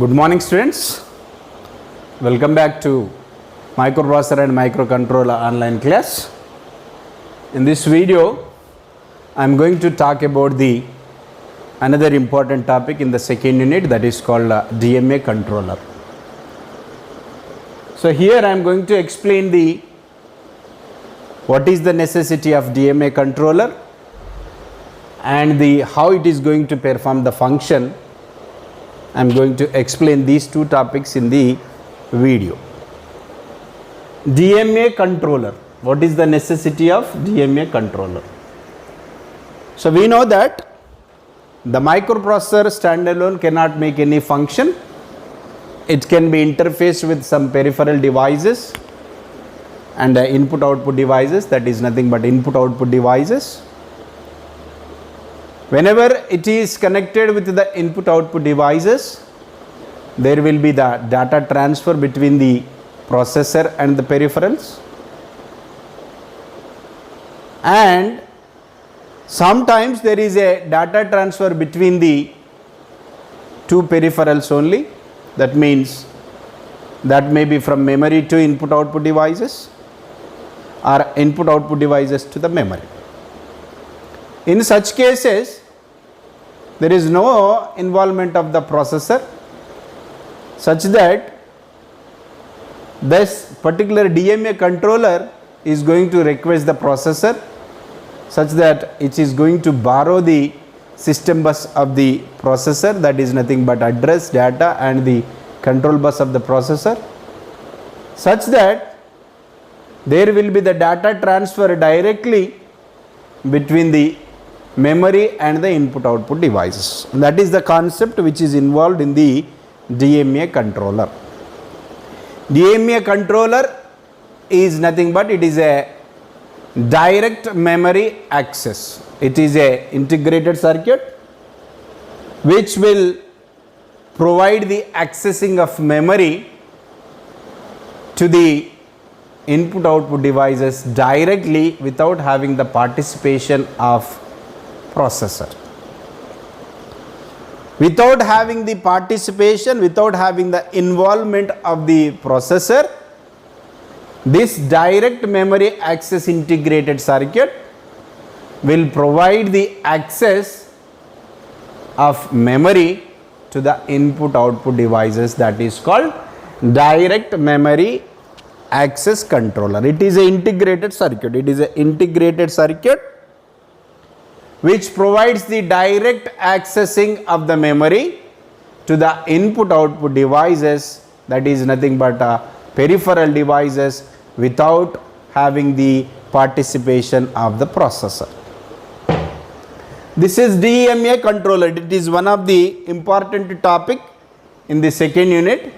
Good morning students, welcome back to microprocessor and microcontroller online class. In this video I am going to talk about the another important topic in the second unit, that is called DMA controller. So here I am going to explain the what is the necessity of DMA controller and the how it is going to perform the function. I am going to explain these two topics in the video. DMA controller. What is the necessity of DMA controller? So we know that the microprocessor standalone cannot make any function. It can be interfaced with some peripheral devices and input output devices, that is nothing but input output devices. Whenever it is connected with the input output devices, there will be the data transfer between the processor and the peripherals, and sometimes there is a data transfer between the two peripherals only. That means that may be from memory to input output devices or input output devices to the memory. In such cases, there is no involvement of the processor, such that this particular DMA controller is going to request the processor such that it is going to borrow the system bus of the processor, that is nothing but address, data and the control bus of the processor, such that there will be the data transfer directly between the memory and the input output devices. And that is the concept which is involved in the DMA controller. DMA controller is nothing but it is a direct memory access. It is a integrated circuit which will provide the accessing of memory to the input output devices directly without having the participation of processor. Without having the participation, without having the involvement of the processor, this direct memory access integrated circuit will provide the access of memory to the input output devices, that is called direct memory access controller. It is an integrated circuit. It is an integrated circuit which provides the direct accessing of the memory to the input output devices, that is nothing but peripheral devices, without having the participation of the processor. This is DMA controller. It is one of the important topic in the second unit.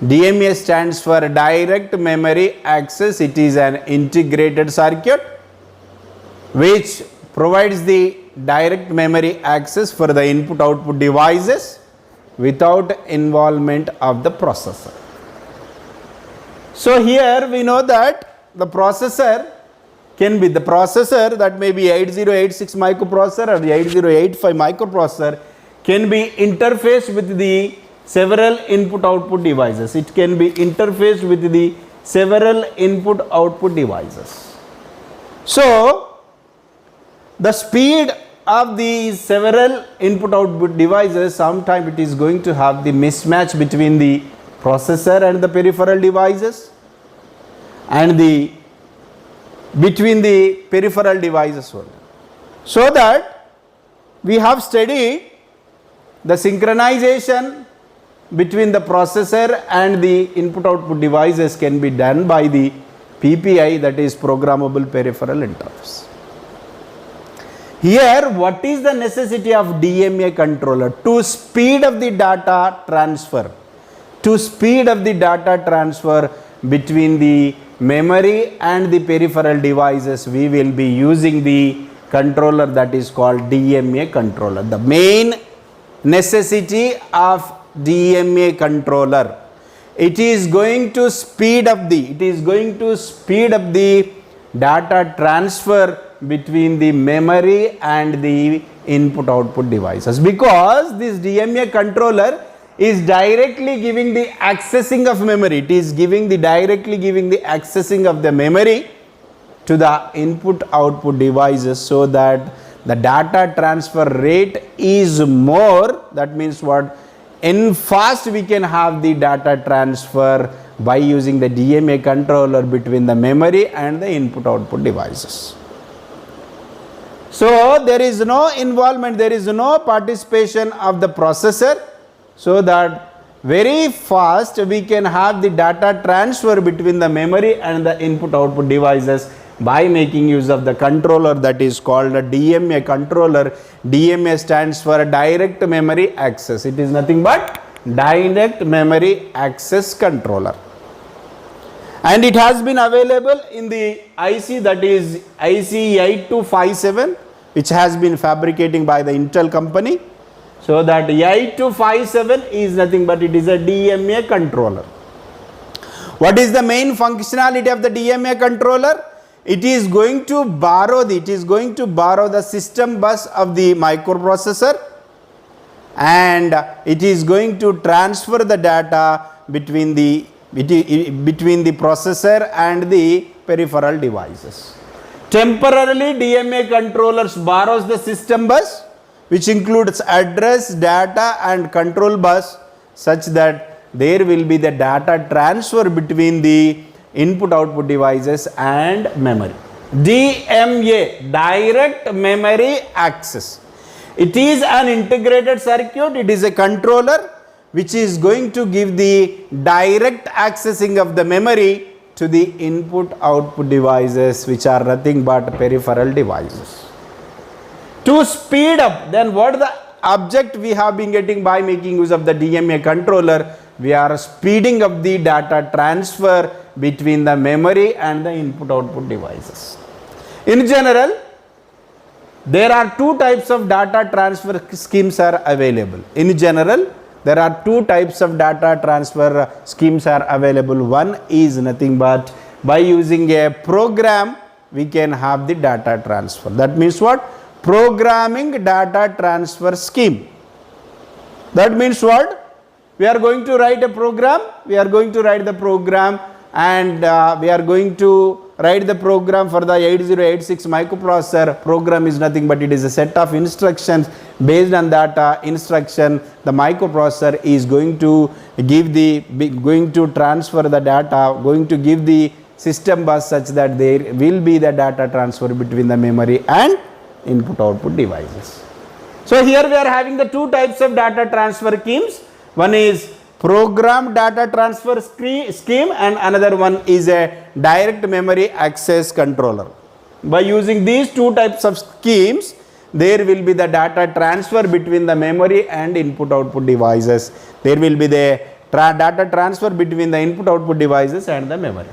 DMA stands for direct memory access. It is an integrated circuit which provides the direct memory access for the input output devices without involvement of the processor. So here we know that the processor can be the processor, that may be 8086 microprocessor or 8085 microprocessor, can be interfaced with the several input output devices. It can be interfaced with the several input output devices. So the speed of the several input output devices, sometimes it is going to have the mismatch between the processor and the peripheral devices and the between the peripheral devices only. So that we have studied the synchronization between the processor and the input output devices can be done by the PPI, that is programmable peripheral interface. Here, what is the necessity of DMA controller? To speed up the data transfer. To speed up the data transfer between the memory and the peripheral devices, we will be using the controller that is called DMA controller. The main necessity of DMA controller, it is going to speed up the data transfer between the memory and the input output devices, because this DMA controller is directly giving the accessing of memory. It is directly giving the accessing of the memory to the input output devices, so that the data transfer rate is more. That means what? In fast we can have the data transfer by using the DMA controller between the memory and the input output devices. So there is no involvement, there is no participation of the processor, so that very fast we can have the data transfer between the memory and the input output devices by making use of the controller that is called a DMA controller. DMA stands for direct memory access. It is nothing but direct memory access controller. And it has been available in the IC, that is IC 8257, which has been fabricating by the Intel company. So that 8257 is nothing but it is a DMA controller. What is the main functionality of the DMA controller? It is going to borrow the system bus of the microprocessor, and it is going to transfer the data between the processor and the peripheral devices. Temporarily, DMA controllers borrows the system bus, which includes address, data and control bus, such that there will be the data transfer between the input output devices and memory. DMA, direct memory access. It is an integrated circuit. It is a controller which is going to give the direct accessing of the memory to the input output devices, which are nothing but peripheral devices. To speed up, then what the object we have been getting by making use of the DMA controller? We are speeding up the data transfer between the memory and the input output devices. In general, there are two types of data transfer schemes are available. In general, there are two types of data transfer schemes are available. One is nothing but by using a program we can have the data transfer. That means what? Programming data transfer scheme. That means what? We are going to write a program. We are going to write the program, and we are going to write the program for the 8086 microprocessor. Program is nothing but it is a set of instructions. Based on that instruction, the microprocessor is going to transfer the data, going to give the system bus such that there will be the data transfer between the memory and input output devices. So here we are having the two types of data transfer schemes. One is program data transfer scheme and another one is a direct memory access controller. By using these two types of schemes, there will be the data transfer between the memory and input output devices. There will be the data transfer between the input output devices and the memory.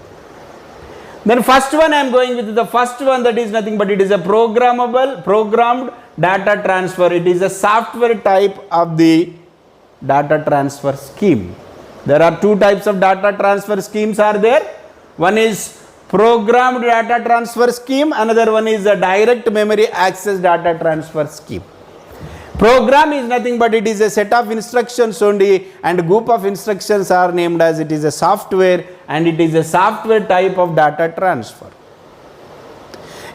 Then first one I am going with the first one, that is nothing but it is a programmed data transfer. It is a software type of the data transfer scheme. There are two types of data transfer schemes are there. One is programmed data transfer scheme, another one is a direct memory access data transfer scheme. Program is nothing but it is a set of instructions only, and group of instructions are named as it is a software, and it is a software type of data transfer.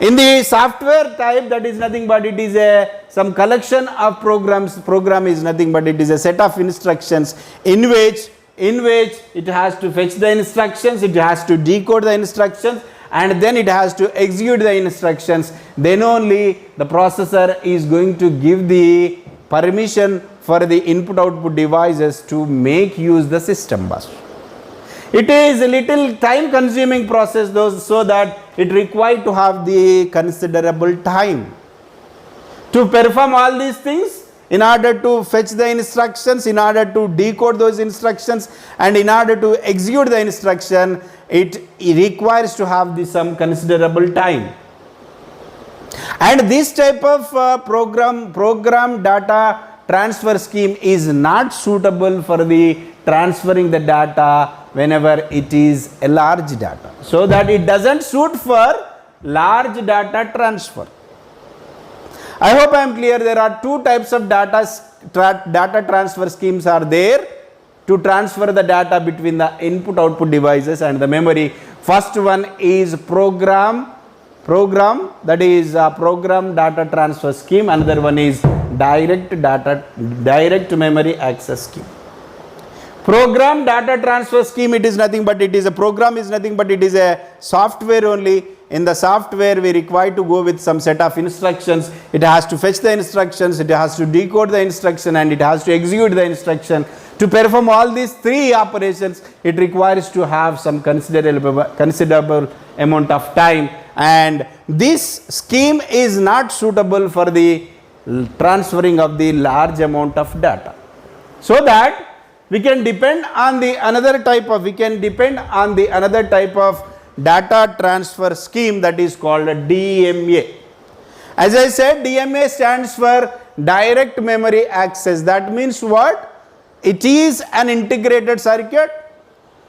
In the software type, that is nothing but it is some collection of programs. Program is nothing but it is a set of instructions in which it has to fetch the instructions, it has to decode the instructions, and then it has to execute the instructions. Then only the processor is going to give the permission for the input output devices to make use the system bus. It is a little time consuming process though, so that it required to have the considerable time to perform all these things, in order to fetch the instructions, in order to decode those instructions, and in order to execute the instruction. It requires to have some considerable time. And this type of program data transfer scheme is not suitable for the transferring the data whenever it is a large data, so that it doesn't suit for large data transfer. I hope I am clear. There are two types of data transfer schemes are there. to transfer the data between the input output devices and the memory. First one is program, that is program data transfer scheme. Another one is direct memory access scheme. Program data transfer scheme, it is nothing but it is a program, is nothing but it is a software only. In the software we require to go with some set of instructions. It has to fetch the instructions, it has to decode the instruction, and it has to execute the instruction. To perform all these three operations, it requires to have some considerable amount of time, and this scheme is not suitable for the transferring of the large amount of data. So that we can depend on the another type of data transfer scheme, that is called a DMA. As I said, DMA stands for direct memory access. That means what? It is an integrated circuit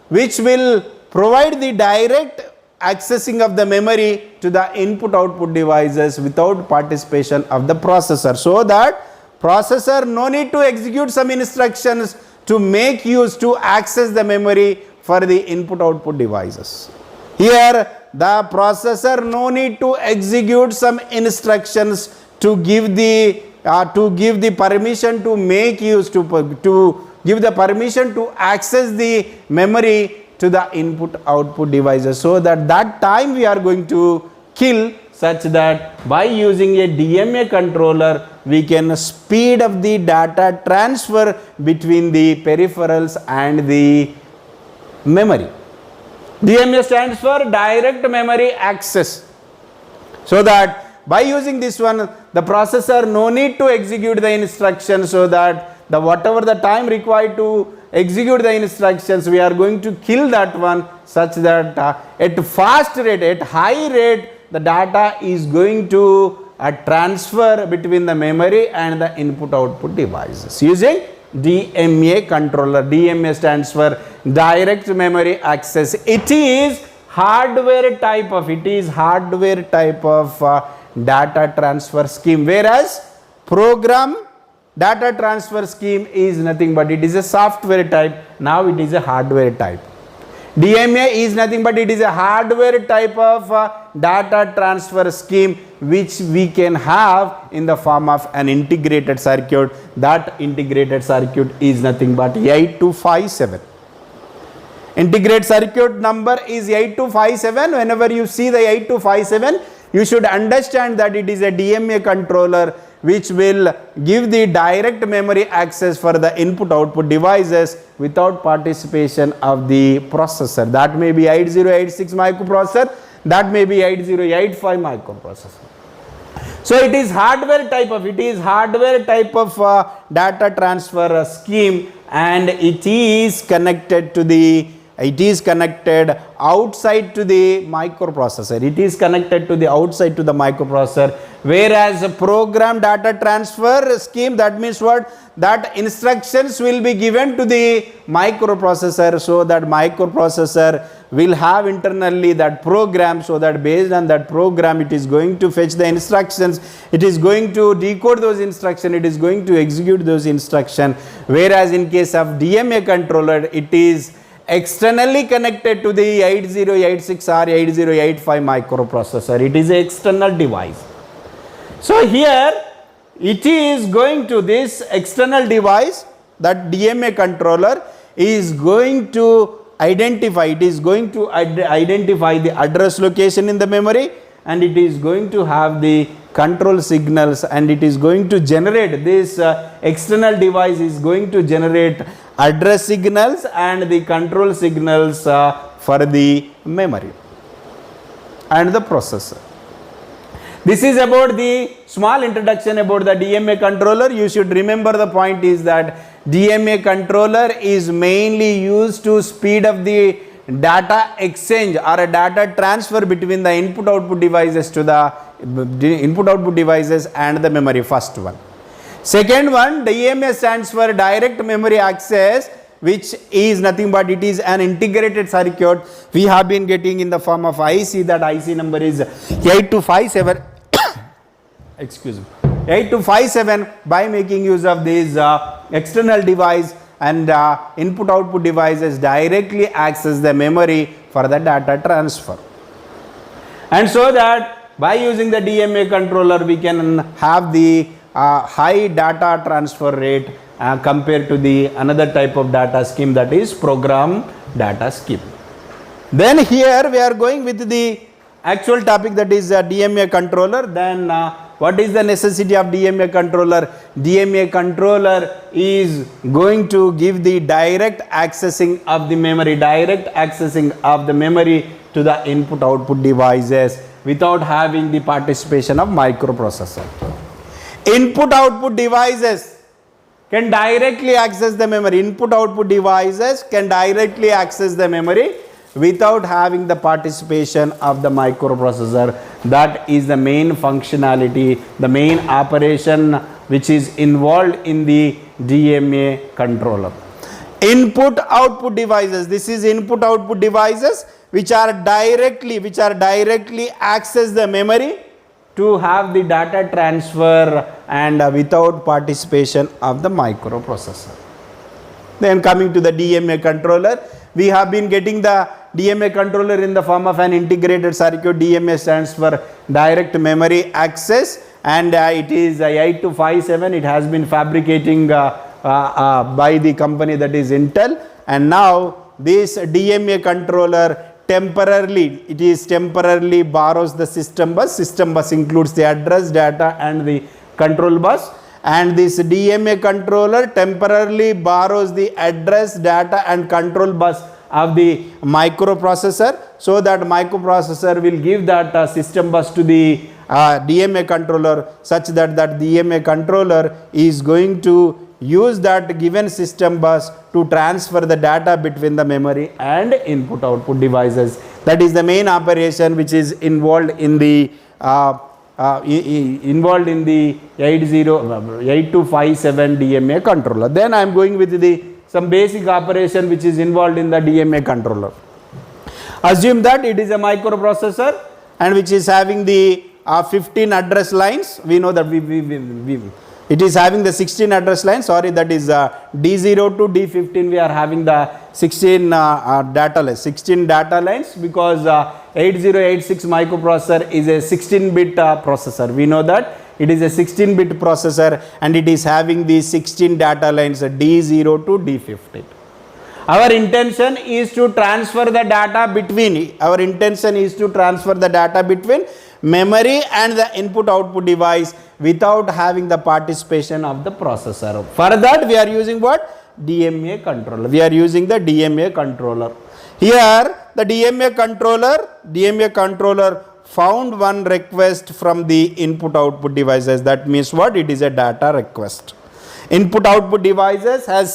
which will provide the direct accessing of the memory to the input output devices without participation of the processor, so that processor no need to execute some instructions to make use to access the memory for the input output devices. Here the processor no need to execute some instructions to give the permission to make use to give the permission to access the memory to the input output devices, so that time we are going to kill, such that by using a DMA controller we can speed up the data transfer between the peripherals and the memory. DMA stands for direct memory access, so that by using this one the processor no need to execute the instruction, so that the whatever the time required to execute the instructions, we are going to kill that one, such that at fast rate, at high rate, the data is going to transfer between the memory and the input output devices using DMA controller. DMA stands for direct memory access. It is hardware type of data transfer scheme, whereas program data transfer scheme is nothing but it is a software type. Now it is a hardware type. DMA is nothing but it is a hardware type of data transfer scheme which we can have in the form of an integrated circuit. That integrated circuit is nothing but 8257. Integrated circuit number is 8257. Whenever you see the 8257, you should understand that it is a DMA controller which will give the direct memory access for the input output devices without participation of the processor. That may be 8086 microprocessor, that may be 8085 microprocessor. So it is hardware type of data transfer scheme, and it is connected outside to the microprocessor. It is connected to the outside to the microprocessor, whereas a program data transfer scheme, that means what? That instructions will be given to the microprocessor, so that microprocessor will have internally that program, so that based on that program it is going to fetch the instructions, it is going to decode those instructions, it is going to execute those instructions. Whereas in case of DMA controller, it is externally connected to the 8086 or 8085 microprocessor. It is an external device. So here it is going to this external device, that DMA controller is going to identify, the address location in the memory, and it is going to have the control signals, and it is going to generate, this external device is going to generate address signals and the control signals for the memory and the processor. This is about the small introduction about the DMA controller. You should remember the point is that DMA controller is mainly used to speed up the data exchange or a data transfer between the input output devices to the input output devices and the memory. First one. Second one, DMA stands for direct memory access, which is nothing but it is an integrated circuit we have been getting in the form of IC. That IC number is 8257. Excuse me, 8257. By making use of this external device, and input output devices directly access the memory for the data transfer. And so that by using the DMA controller we can have the high data transfer rate compared to the another type of data scheme, that is program data scheme. Then here we are going with the actual topic, that is DMA controller. Then what is the necessity of DMA controller? DMA controller is going to give the direct accessing of the memory, to the input output devices without having the participation of microprocessor. Input output devices can directly access the memory. Input output devices can directly access the memory without having the participation of the microprocessor. That is the main functionality, the main operation which is involved in the DMA controller. Input output devices, this is input output devices which are directly access the memory to have the data transfer and without participation of the microprocessor. Then coming to the DMA controller, we have been getting the DMA controller in the form of an integrated circuit. DMA stands for direct memory access, and it is 8257. It has been fabricating by the company, that is Intel. And now this DMA controller temporarily borrows the system bus. System bus includes the address, data and the control bus, and this DMA controller temporarily borrows the address, data and control bus of the microprocessor, so that microprocessor will give that system bus to the DMA controller, such that DMA controller is going to use that given system bus to transfer the data between the memory and input output devices. That is the main operation which is involved in the 8257 DMA controller. Then I am going with some basic operation which is involved in the DMA controller. Assume that it is a microprocessor and which is having the 15 address lines. We know that it is having the 16 address lines, sorry, that is D0 to D15 we are having the 16 data lines, because 8086 microprocessor is a 16-bit processor. We know that it is a 16-bit processor and it is having the 16 data lines D0 to D15. Our intention is to transfer the data between memory and the input output device without having the participation of the processor. For that we are using what? DMA controller. We are using the DMA controller. Here the DMA controller found one request from the input output devices. That means what? It is a data request. Input output devices has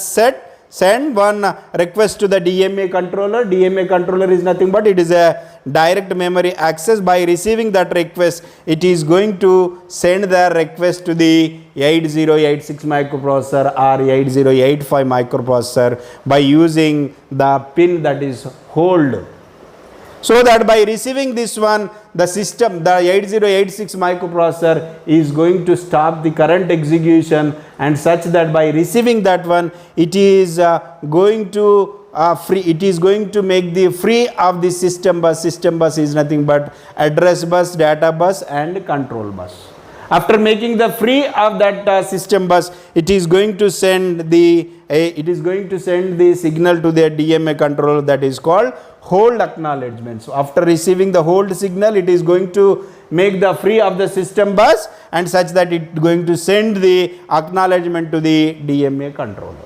send one request to the DMA controller. DMA controller is nothing but it is a direct memory access. By receiving that request, it is going to send the request to the 8086 microprocessor or 8085 microprocessor by using the pin, that is hold. So that by receiving this one, the 8086 microprocessor is going to stop the current execution, and such that by receiving that one, it is going to make the free of the system bus. System bus is nothing but address bus, data bus and control bus. After making the free of that system bus, it is going to send the signal to the DMA controller, that is called hold acknowledgement. So after receiving the hold signal, it is going to make the free of the system bus, and such that it is going to send the acknowledgement to the DMA controller.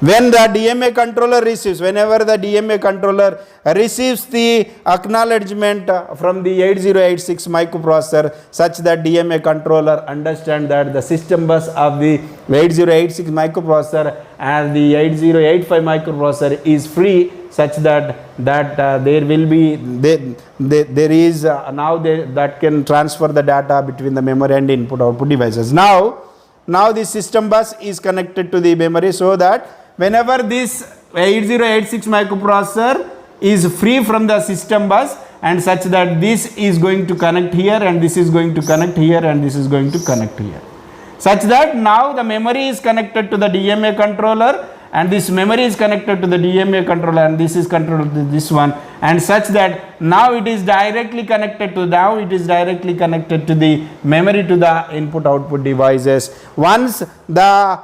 When the DMA controller receives, whenever the DMA controller receives the acknowledgement from the 8086 microprocessor, such that DMA controller understand that the system bus of the 8086 microprocessor and the 8085 microprocessor is free, such that there will be that can transfer the data between the memory and input output devices. Now the system bus is connected to the memory, so that whenever this 8086 microprocessor is free from the system bus, and such that this is going to connect here and this is going to connect here and this is going to connect here, such that now the memory is connected to the DMA controller and this memory is connected to the DMA controller, and this is controlled to this one, and such that now it is directly connected to the memory, to the input output devices. Once the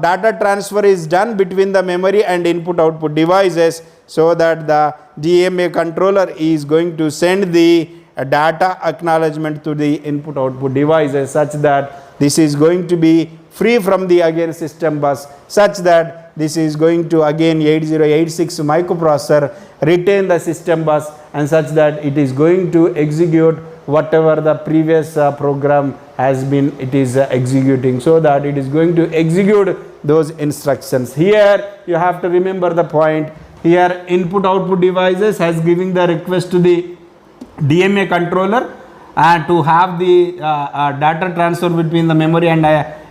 data transfer is done between the memory and input output devices, so that the DMA controller is going to send the data acknowledgement to the input output devices, such that this is going to be free from the again system bus, such that this is going to again 8086 microprocessor retain the system bus, and such that it is going to execute whatever the previous program has been executing, so that it is going to execute those instructions. Here you have to remember the point. Here input output devices has giving the request to the DMA controller and to have the data transfer between the memory and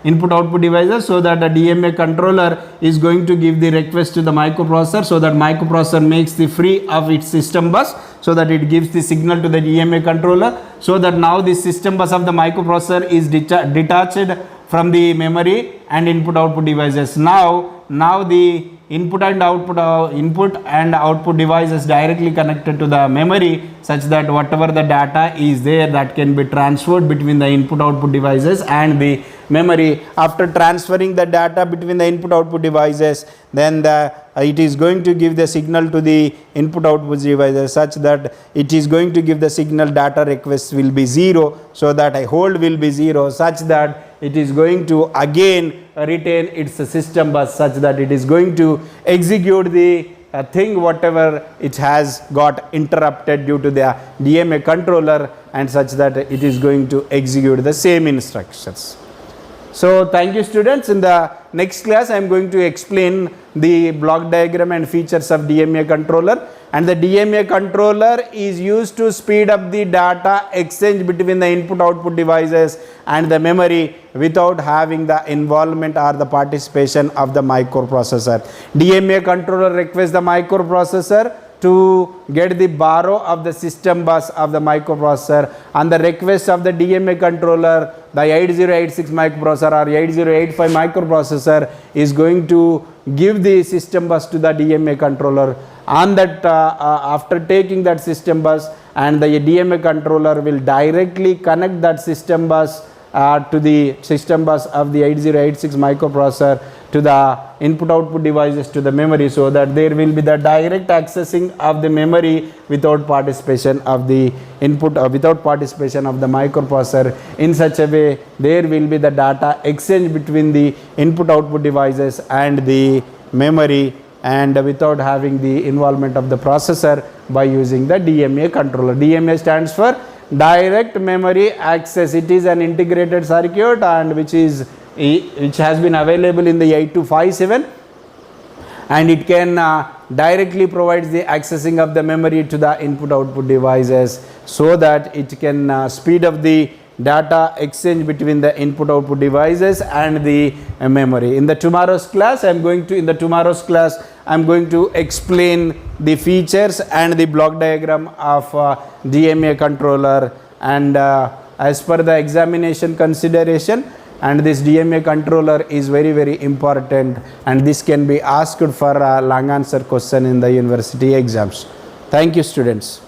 input output devices, so that the DMA controller is going to give the request to the microprocessor, so that microprocessor makes the free of its system bus, so that it gives the signal to the DMA controller, so that now the system bus of the microprocessor is detached from the memory and input output devices. Now the input and output device is directly connected to the memory, such that whatever the data is there, that can be transferred between the input output devices and the memory. After transferring the data between the input output devices, then it is going to give the signal to the input output devices, such that it is going to give the signal data request will be 0, so that hold will be 0, such that it is going to again retain its system bus, such that it is going to execute the thing whatever it has got interrupted due to the DMA controller, and such that it is going to execute the same instructions. So thank you students. In the next class I am going to explain the block diagram and features of DMA controller, and the DMA controller is used to speed up the data exchange between the input output devices and the memory without having the involvement or the participation of the microprocessor. DMA controller requests the microprocessor to get the borrow of the system bus of the microprocessor. On the request of the DMA controller, the 8086 microprocessor or 8085 microprocessor is going to give the system bus to the DMA controller. On that after taking that system bus, and the DMA controller will directly connect that system bus to the system bus of the 8086 microprocessor to the input output devices to the memory, so that there will be the direct accessing of the memory without participation of the input without participation of the microprocessor. In such a way, there will be the data exchange between the input output devices and the memory, and without having the involvement of the processor by using the DMA controller. DMA stands for direct memory access. It is an integrated circuit, and which has been available in the 8257, and it can directly provides the accessing of the memory to the input output devices, so that it can speed up the data exchange between the input output devices and the memory. In the tomorrow's class I am going to explain the features and the block diagram of DMA controller, and as per the examination consideration, and this DMA controller is very, very important, and this can be asked for a long answer question in the university exams. Thank you students.